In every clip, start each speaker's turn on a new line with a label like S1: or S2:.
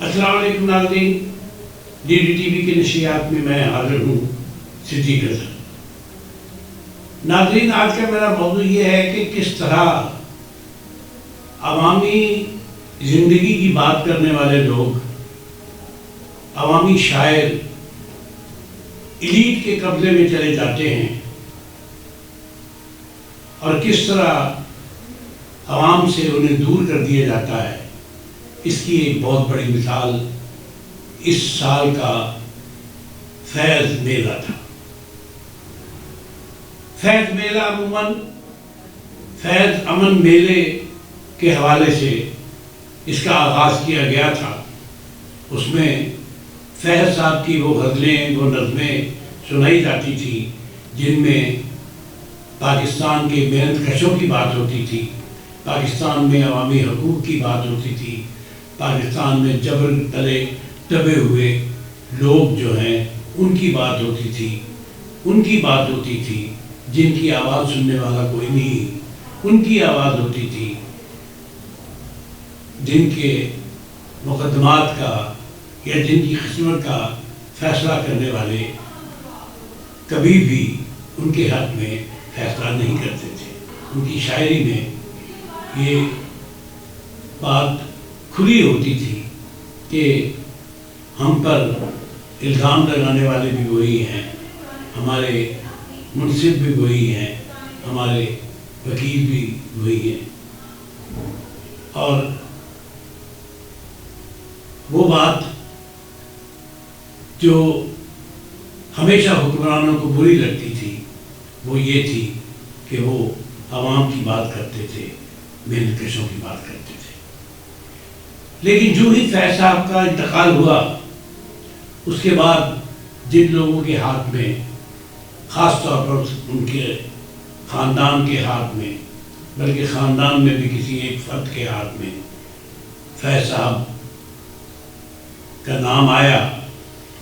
S1: السلام علیکم ناظرین، ڈی ڈی ٹی وی کے نشریات میں میں حاضر ہوں صدیق اظہر۔ ناظرین، آج کا میرا موضوع یہ ہے کہ کس طرح عوامی زندگی کی بات کرنے والے لوگ، عوامی شاعر ایلیٹ کے قبضے میں چلے جاتے ہیں اور کس طرح عوام سے انہیں دور کر دیا جاتا ہے۔ اس کی ایک بہت بڑی مثال اس سال کا فیض میلہ تھا۔ فیض میلہ عموماً فیض امن میلے کے حوالے سے اس کا آغاز کیا گیا تھا۔ اس میں فیض صاحب کی وہ غزلیں، وہ نظمیں سنائی جاتی تھی جن میں پاکستان کے محنت کشوں کی بات ہوتی تھی، پاکستان میں عوامی حقوق کی بات ہوتی تھی، پاکستان میں جبر تلے دبے ہوئے لوگ جو ہیں ان کی بات ہوتی تھی، ان کی بات ہوتی تھی جن کی آواز سننے والا کوئی نہیں، ان کی آواز ہوتی تھی جن کے مقدمات کا یا جن کی قسمت کا فیصلہ کرنے والے کبھی بھی ان کے حق میں فیصلہ نہیں کرتے تھے۔ ان کی شاعری میں یہ بات کھلی ہوتی تھی کہ ہم پر الزام لگانے والے بھی وہی ہیں، ہمارے منصف بھی وہی ہیں، ہمارے وکیل بھی وہی ہیں۔ اور وہ بات جو ہمیشہ حکمرانوں کو بری لگتی تھی وہ یہ تھی کہ وہ عوام کی بات کرتے تھے، محنت کشوں کی بات کرتے تھے۔ لیکن جو ہی فیض صاحب کا انتقال ہوا، اس کے بعد جن لوگوں کے ہاتھ میں، خاص طور پر ان کے خاندان کے ہاتھ میں، بلکہ خاندان میں بھی کسی ایک فرد کے ہاتھ میں فیض صاحب کا نام آیا،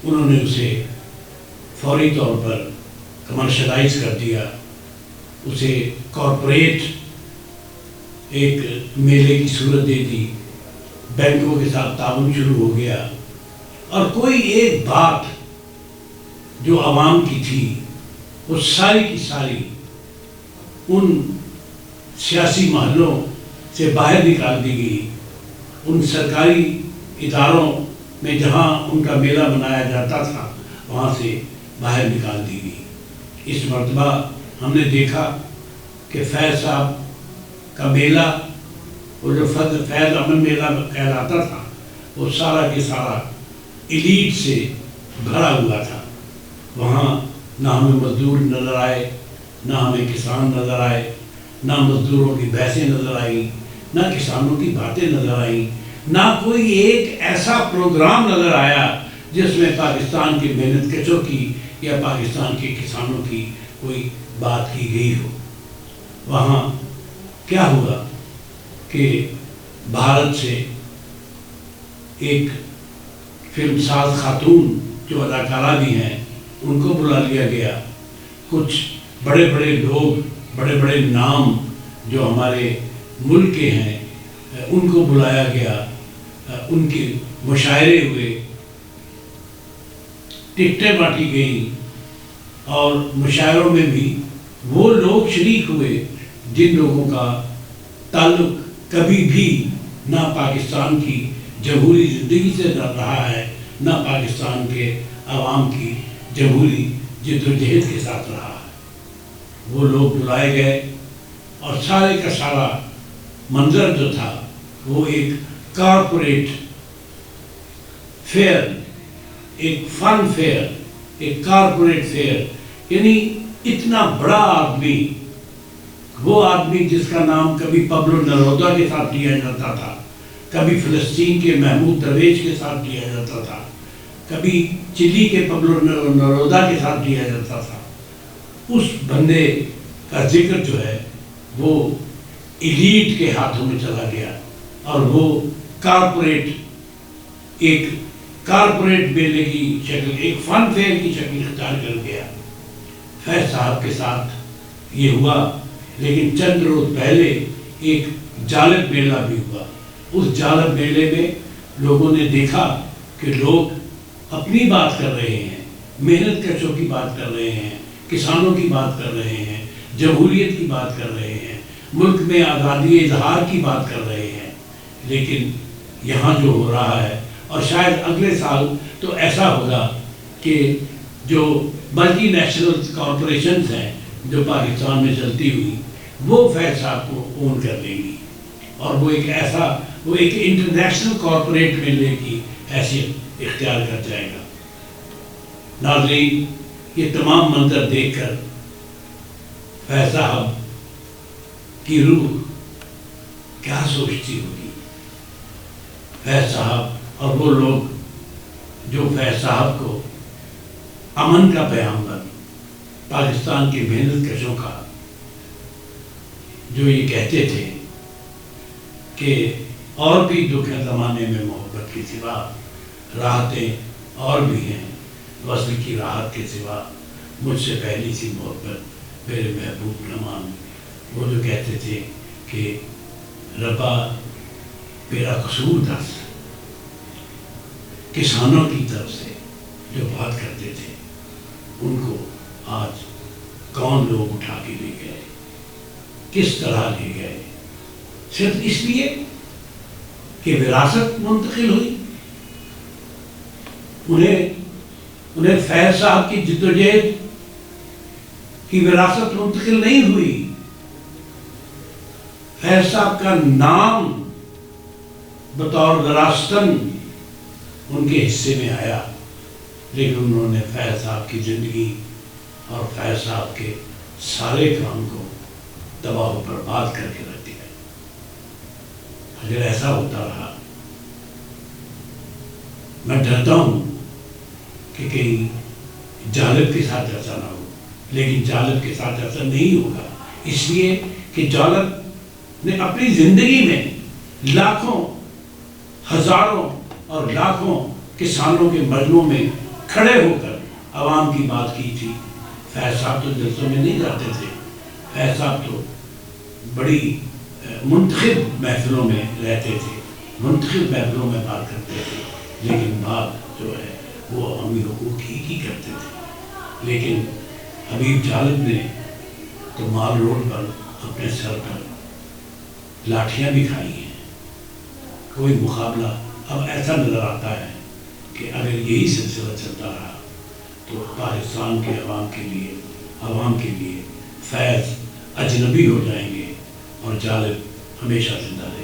S1: انہوں نے اسے فوری طور پر کمرشلائز کر دیا، اسے کارپوریٹ ایک میلے کی صورت دے دی، بینکوں کے ساتھ تعاون شروع ہو گیا، اور کوئی ایک بات جو عوام کی تھی وہ ساری کی ساری ان سیاسی محلوں سے باہر نکال دی گئی، ان سرکاری اداروں میں جہاں ان کا میلہ منایا جاتا تھا وہاں سے باہر نکال دی گئی۔ اس مرتبہ ہم نے دیکھا کہ فیض صاحب کا میلہ، وہ جو فیض امن میلہ کہلاتا تھا، وہ سارا کے سارا ایلیٹ سے بھرا ہوا تھا۔ وہاں نہ ہمیں مزدور نظر آئے، نہ ہمیں کسان نظر آئے، نہ مزدوروں کی بحثیں نظر آئیں، نہ کسانوں کی باتیں نظر آئیں، نہ کوئی ایک ایسا پروگرام نظر آیا جس میں پاکستان کے محنت کشوں کی یا پاکستان کے کسانوں کی کوئی بات کی گئی ہو۔ وہاں کیا ہوا کہ بھارت سے ایک فلم ساز خاتون جو اداکارہ بھی ہیں ان کو بلا لیا گیا، کچھ بڑے بڑے لوگ، بڑے بڑے نام جو ہمارے ملک کے ہیں ان کو بلایا گیا، ان کے مشاعرے ہوئے، ٹکٹیں بانٹی گئیں، اور مشاعروں میں بھی وہ لوگ شریک ہوئے جن لوگوں کا تعلق کبھی بھی نہ پاکستان کی جمہوری زندگی سے رہا ہے، نہ پاکستان کے عوام کی جمہوری جدوجہد کے ساتھ رہا ہے۔ وہ لوگ بلائے گئے اور سارے کا سارا منظر جو تھا وہ ایک کارپوریٹ فیئر، ایک فن فیئر، ایک کارپوریٹ فیئر، یعنی اتنا بڑا آدمی، وہ آدمی جس کا نام کبھی پبلو نرودا کے ساتھ لیا جاتا تھا، کبھی فلسطین کے محمود درویش کے ساتھ لیا جاتا تھا، کبھی چلی کے پبلو نرودا کے ساتھ لیا جاتا تھا، اس بندے کا ذکر جو ہے وہ ایلیٹ کے ہاتھوں میں چلا گیا اور وہ ایک کارپوریٹ میلے کی شکل، ایک فن فیئر کی شکل اختیار کر گیا۔ فیض صاحب کے ساتھ یہ ہوا، لیکن چند روز پہلے ایک جالب میلہ بھی ہوا۔ اس جالب میلے میں لوگوں نے دیکھا کہ لوگ اپنی بات کر رہے ہیں، محنت کشوں کی بات کر رہے ہیں، کسانوں کی بات کر رہے ہیں، جمہوریت کی بات کر رہے ہیں، ملک میں آزادی اظہار کی بات کر رہے ہیں، لیکن یہاں جو ہو رہا ہے، اور شاید اگلے سال تو ایسا ہوگا کہ جو ملٹی نیشنل کارپوریشنز ہیں جو پاکستان میں چلتی ہوئی، وہ فیض صاحب کو اون کر لیں گی، اور وہ ایک انٹرنیشنل کارپوریٹ ملنے کی حیثیت اختیار کر جائے گا۔ ناظرین، یہ تمام منظر دیکھ کر فیض صاحب کی روح کیا سوچتی ہوگی؟ فیض صاحب اور وہ لوگ جو فیض صاحب کو امن کا پیغامبر، پاکستان کے محنت کشوں کا، جو یہ کہتے تھے کہ اور بھی دکھ ہے زمانے میں محبت کے سوا، راحتیں اور بھی ہیں وصل کی راحت کے سوا، مجھ سے پہلی سی محبت میرے محبوب نمان، وہ جو کہتے تھے کہ ربا میرا قصور دس، کسانوں کی طرف سے جو بات کرتے تھے ان کو آج کون لوگ اٹھا کے لے گئے، کس طرح لے گئے؟ صرف اس لیے کہ وراثت منتقل ہوئی۔ انہیں فیض صاحب کی جدوجہد کی وراثت منتقل نہیں ہوئی، فیض صاحب کا نام بطور وراثتاً ان کے حصے میں آیا، لیکن انہوں نے فیض صاحب کی زندگی اور فیض صاحب کے سارے کام کو تباہ و برباد کر کے رکھ دیا۔ اگر ایسا ہوتا رہا، میں ڈرتا ہوں کہ کہیں جالب کے ساتھ ایسا نہ ہو، لیکن جالب کے ساتھ ایسا نہیں ہوگا، اس لیے کہ جالب نے اپنی زندگی میں لاکھوں، ہزاروں اور لاکھوں کسانوں کے مجمع میں کھڑے ہو کر عوام کی بات کی تھی۔ فیض صاحب تو جلسوں میں نہیں جاتے تھے، فیض صاحب تو بڑی منتخب محفلوں میں رہتے تھے، منتخب محفلوں میں بات کرتے تھے، لیکن بات جو ہے وہ عوامی حقوق کی کرتے تھے۔ لیکن حبیب جالب نے تو مال روڈ پر اپنے سر پر لاٹھیاں بھی کھائی ہیں۔ کوئی مقابلہ اب ایسا نظر آتا ہے کہ اگر یہی سلسلہ چلتا رہا تو پاکستان کے عوام کے لیے فیض اجنبی ہو جائیں گے اور جالب ہمیشہ زندہ رہے۔